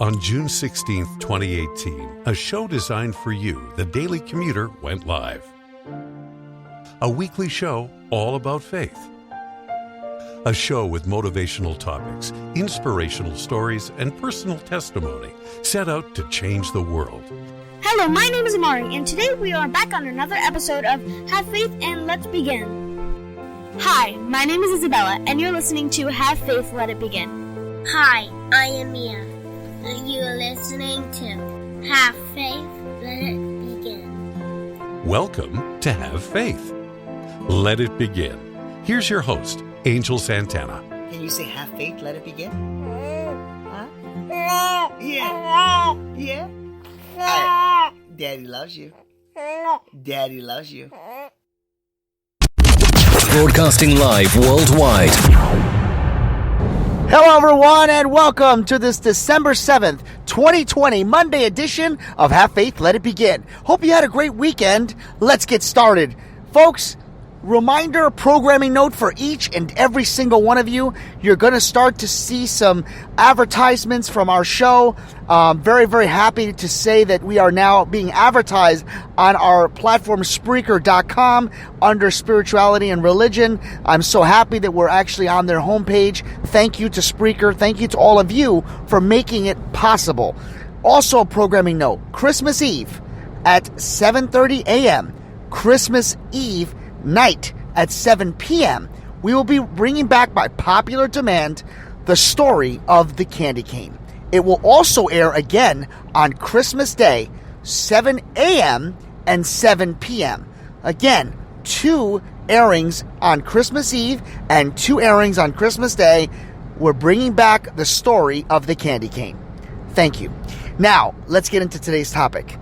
On June 16, 2018, a show designed for you, the Daily Commuter, went live. A weekly show all about faith. A show with motivational topics, inspirational stories, and personal testimony set out to change the world. Hello, my name is Amari, and today we are back on another episode of Have Faith and Let's Begin. Hi, my name is Isabella, and you're listening to Have Faith, Let It Begin. Hi, I am Mia. You're listening to Have Faith, Let It Begin. Welcome to Have Faith. Let it begin. Here's your host, Angel Santana. Can you say have faith, let it begin? Huh? Yeah. Yeah? All right. Daddy loves you. Daddy loves you. Broadcasting live worldwide. Hello, everyone, and welcome to this December 7th, 2020 Monday edition of Have Faith, Let It Begin. Hope you had a great weekend. Let's get started. Folks, reminder, programming note for each and every single one of you. You're going to start to see some advertisements from our show. Very, very happy to say that we are now being advertised on our platform Spreaker.com under spirituality and religion. I'm so happy that we're actually on their homepage. Thank you to Spreaker. Thank you to all of you for making it possible. Also, a programming note, Christmas Eve at 7:30 a.m., Christmas Eve night at 7 p.m., we will be bringing back by popular demand the story of the candy cane. It will also air again on Christmas Day, 7 a.m. and 7 p.m. Again, 2 airings on Christmas Eve and 2 airings on Christmas Day. We're bringing back the story of the candy cane. Thank you. Now, let's get into today's topic.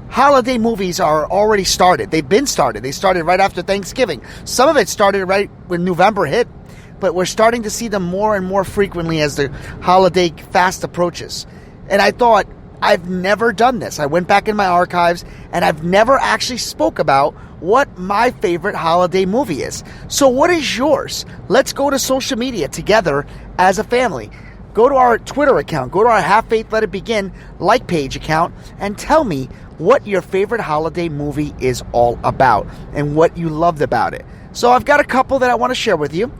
Holiday movies are already started. They've been started. They started right after Thanksgiving. Some of it started right when November hit, but we're starting to see them more and more frequently as the holiday fast approaches. And I thought, I've never done this. I went back in my archives, and I've never actually spoke about what my favorite holiday movie is. So what is yours? Let's go to social media together as a family. Go to our Twitter account, go to our Have Faith, Let It Begin like page account, and tell me what your favorite holiday movie is all about and what you loved about it. So I've got a couple that I want to share with you.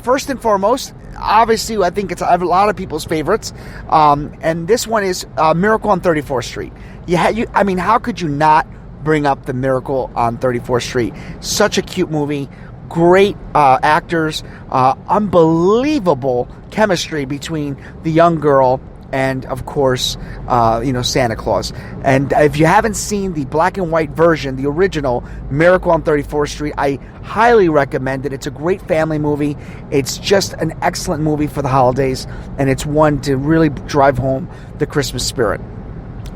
First and foremost, obviously I think it's a lot of people's favorites, and this one is Miracle on 34th Street. How could you not bring up the Miracle on 34th Street? Such a cute movie. Great actors, unbelievable chemistry between the young girl and, of course, Santa Claus. And if you haven't seen the black and white version, the original Miracle on 34th Street, I highly recommend it. It's a great family movie. It's just an excellent movie for the holidays, and it's one to really drive home the Christmas spirit.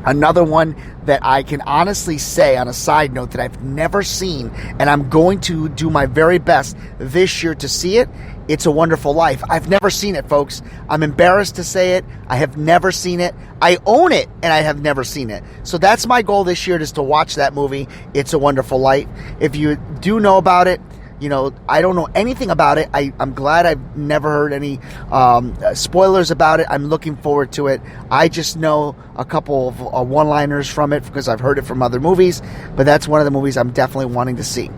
Another one that I can honestly say on a side note that I've never seen, and I'm going to do my very best this year to see it, It's a Wonderful Life. I've never seen it, folks. I'm embarrassed to say it. I have never seen it. I own it, and I have never seen it. So that's my goal this year, is to watch that movie, It's a Wonderful Life. If you do know about it, I don't know anything about it. I'm glad I've never heard any spoilers about it. I'm looking forward to it. I just know a couple of one-liners from it because I've heard it from other movies, but that's one of the movies I'm definitely wanting to see.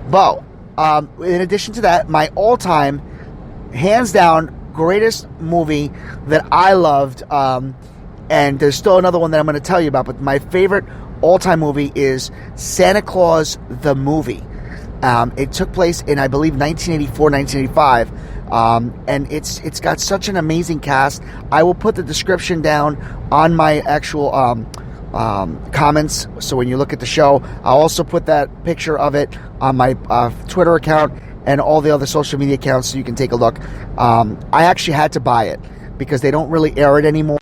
But in addition to that, my all-time, hands down, greatest movie that I loved, and there's still another one that I'm going to tell you about, but my favorite all-time movie is Santa Claus the Movie. It took place in, I believe, 1984, 1985, and it's got such an amazing cast. I will put the description down on my actual comments, so when you look at the show, I'll also put that picture of it on my Twitter account and all the other social media accounts so you can take a look. I actually had to buy it because they don't really air it anymore.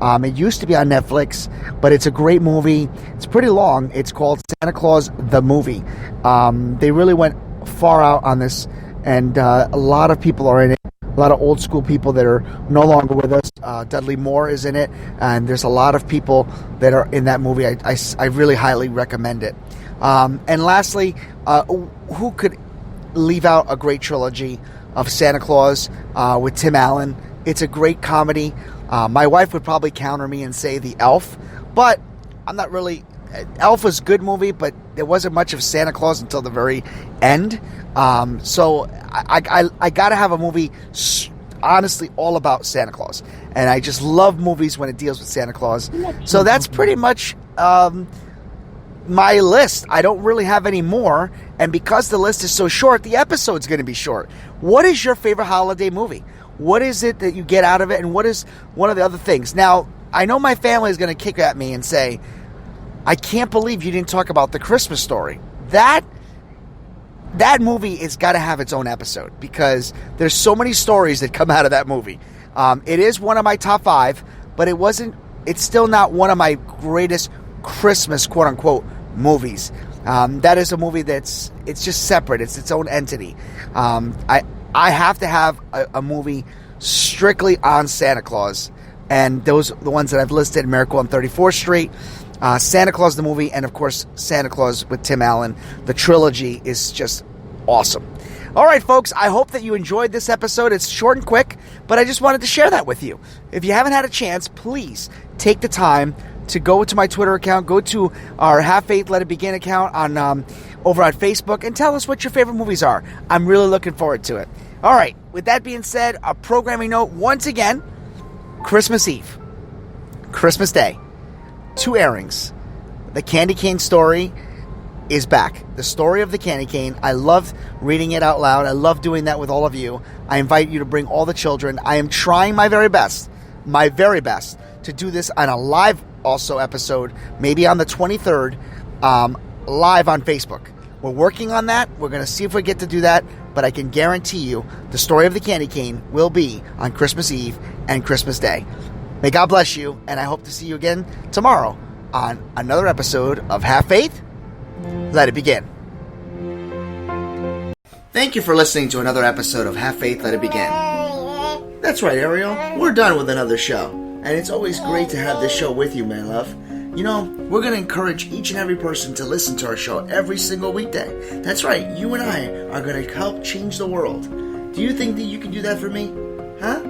It used to be on Netflix, but it's a great movie. It's pretty long. It's called Santa Claus the Movie. They really went far out on this, and a lot of people are in it. A lot of old school people that are no longer with us. Dudley Moore is in it, and there's a lot of people that are in that movie. I really highly recommend it. And lastly, who could leave out a great trilogy of Santa Claus with Tim Allen? It's a great comedy. My wife would probably counter me and say The Elf, but I'm not really... Elf was a good movie, but there wasn't much of Santa Claus until the very end. So I got to have a movie honestly all about Santa Claus. And I just love movies when it deals with Santa Claus. So that's pretty much my list. I don't really have any more. And because the list is so short, the episode's going to be short. What is your favorite holiday movie? What is it that you get out of it? And what is one of the other things? Now, I know my family is going to kick at me and say, I can't believe you didn't talk about The Christmas Story. That movie has got to have its own episode because there's so many stories that come out of that movie. It is one of my top 5, but it's still not one of my greatest Christmas, quote unquote, movies. That is a movie it's just separate. It's its own entity. I have to have a movie strictly on Santa Claus, and those are the ones that I've listed: Miracle on 34th Street, Santa Claus the movie, and of course Santa Claus with Tim Allen. The trilogy is just awesome. All right, folks, I hope that you enjoyed this episode. It's short and quick, but I just wanted to share that with you. If you haven't had a chance, please take the time to go to my Twitter account, go to our Have Faith Let It Begin account on over on Facebook, and tell us what your favorite movies are. I'm really looking forward to it. All right, with that being said, a programming note once again: Christmas Eve, Christmas Day, 2 airings. The Candy Cane story is back. The story of the candy cane. I love reading it out loud. I love doing that with all of you. I invite you to bring all the children. I am trying my very best to do this on a live also episode, maybe on the 23rd, live on Facebook. We're working on that. We're going to see if we get to do that, but I can guarantee you the story of the candy cane will be on Christmas Eve and Christmas Day. May God bless you, and I hope to see you again tomorrow on another episode of Have Faith, Let It Begin. Thank you for listening to another episode of Have Faith, Let It Begin. That's right, Ariel. We're done with another show, and it's always great to have this show with you, my love. You know, we're going to encourage each and every person to listen to our show every single weekday. That's right, you and I are going to help change the world. Do you think that you can do that for me? Huh?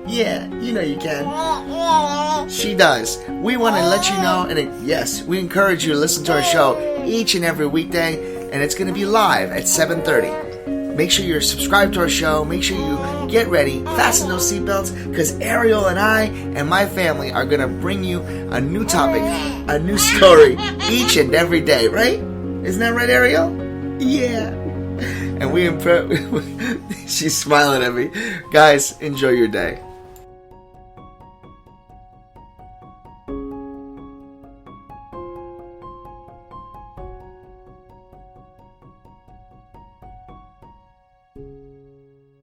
Yeah, you know you can. She does. We want to let you know, and yes, we encourage you to listen to our show each and every weekday, and it's going to be live at 7:30. Make sure you're subscribed to our show. Make sure you get ready, fasten those seatbelts, because Ariel and I and my family are going to bring you a new topic, a new story each and every day, right? Isn't that right, Ariel? Yeah. And she's smiling at me. Guys, enjoy your day.